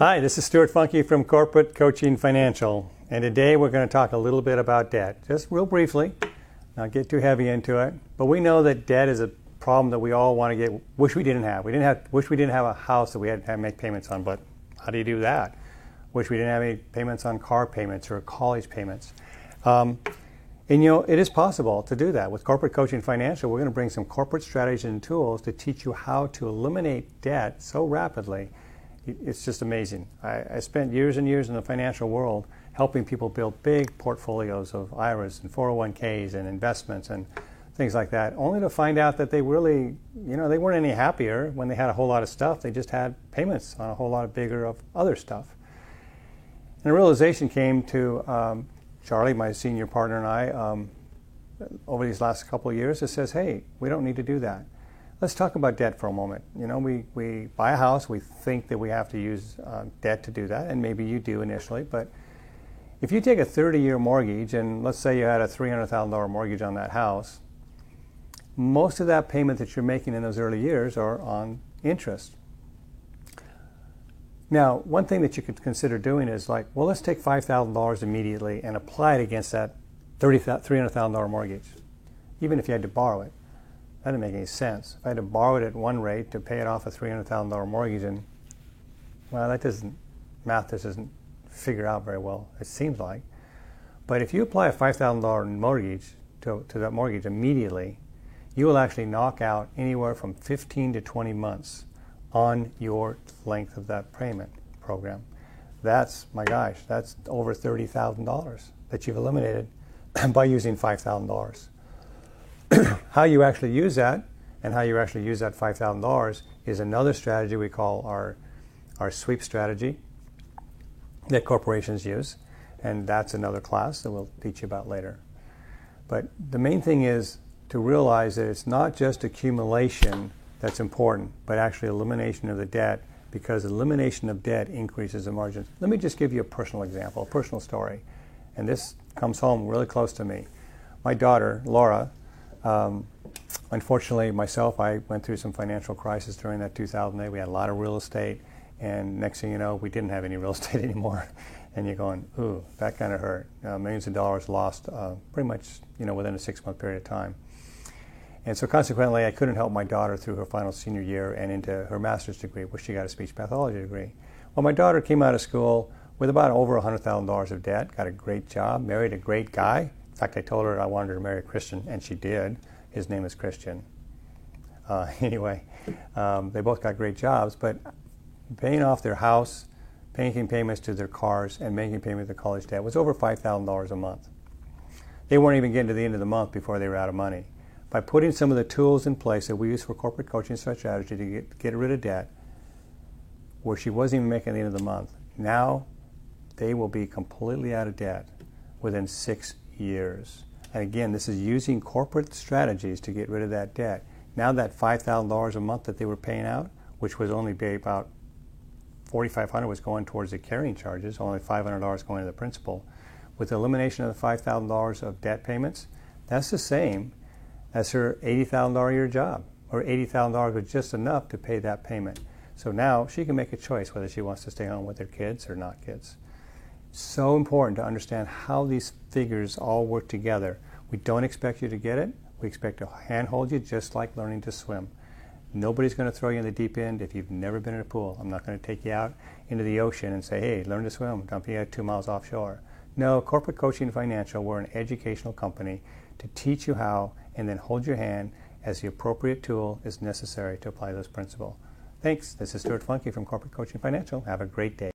Hi, this is Stuart Funke from Corporate Coaching Financial, and today we're going to talk a little bit about debt, just real briefly, not get too heavy into it, but we know that debt is a problem that we all want to wish we didn't have. Wish we didn't have a house that we had to make payments on, but how do you do that? Wish we didn't have any payments on car payments or college payments. And it is possible to do that. With Corporate Coaching Financial, we're going to bring some corporate strategies and tools to teach you how to eliminate debt so rapidly. It's just amazing. I spent years and years in the financial world helping people build big portfolios of IRAs and 401ks and investments and things like that, only to find out that they really, they weren't any happier when they had a whole lot of stuff. They just had payments on a whole lot bigger of other stuff. And a realization came to Charlie, my senior partner, and I over these last couple of years that says, hey, we don't need to do that. Let's talk about debt for a moment. We buy a house, we think that we have to use debt to do that, and maybe you do initially, but if you take a 30-year mortgage, and let's say you had a $300,000 mortgage on that house, most of that payment that you're making in those early years are on interest. Now, one thing that you could consider doing is let's take $5,000 immediately and apply it against that $300,000 mortgage, even if you had to borrow it. That didn't make any sense. If I had to borrow it at one rate to pay it off a $300,000 mortgage, and math doesn't figure out very well, it seems like. But if you apply a $5,000 mortgage to that mortgage immediately, you will actually knock out anywhere from 15 to 20 months on your length of that payment program. That's over $30,000 that you've eliminated by using $5,000. How you actually use that and how you actually use that $5,000 is another strategy we call our sweep strategy that corporations use, and that's another class that we'll teach you about later. But the main thing is to realize that it's not just accumulation that's important, but actually elimination of the debt, because elimination of debt increases the margins. Let me just give you a personal example, a personal story, and this comes home really close to me. My daughter, Laura, unfortunately, I went through some financial crisis during that 2008. We had a lot of real estate, and next thing you know, we didn't have any real estate anymore. And you're going, ooh, that kind of hurt. Millions of dollars lost pretty much, within a 6-month period of time. And so consequently, I couldn't help my daughter through her final senior year and into her master's degree, where she got a speech pathology degree. Well, my daughter came out of school with about over $100,000 of debt, got a great job, married a great guy. In fact, I told her I wanted her to marry a Christian, and she did. His name is Christian. Anyway, they both got great jobs, but paying off their house, making payments to their cars, and making payments to college debt was over $5,000 a month. They weren't even getting to the end of the month before they were out of money. By putting some of the tools in place that we use for corporate coaching strategy to get rid of debt, where she wasn't even making the end of the month, now they will be completely out of debt within 6 years. And again, this is using corporate strategies to get rid of that debt. Now that $5,000 a month that they were paying out, which was only about $4,500 was going towards the carrying charges, only $500 going to the principal. With the elimination of the $5,000 of debt payments, that's the same as her $80,000 a year job, or $80,000 was just enough to pay that payment. So now she can make a choice whether she wants to stay home with her kids or not kids. So important to understand how these figures all work together. We don't expect you to get it. We expect to handhold you just like learning to swim. Nobody's going to throw you in the deep end if you've never been in a pool. I'm not going to take you out into the ocean and say, hey, learn to swim, dump you out 2 miles offshore. No, Corporate Coaching Financial, we're an educational company to teach you how and then hold your hand as the appropriate tool is necessary to apply those principles. Thanks. This is Stuart Funke from Corporate Coaching Financial. Have a great day.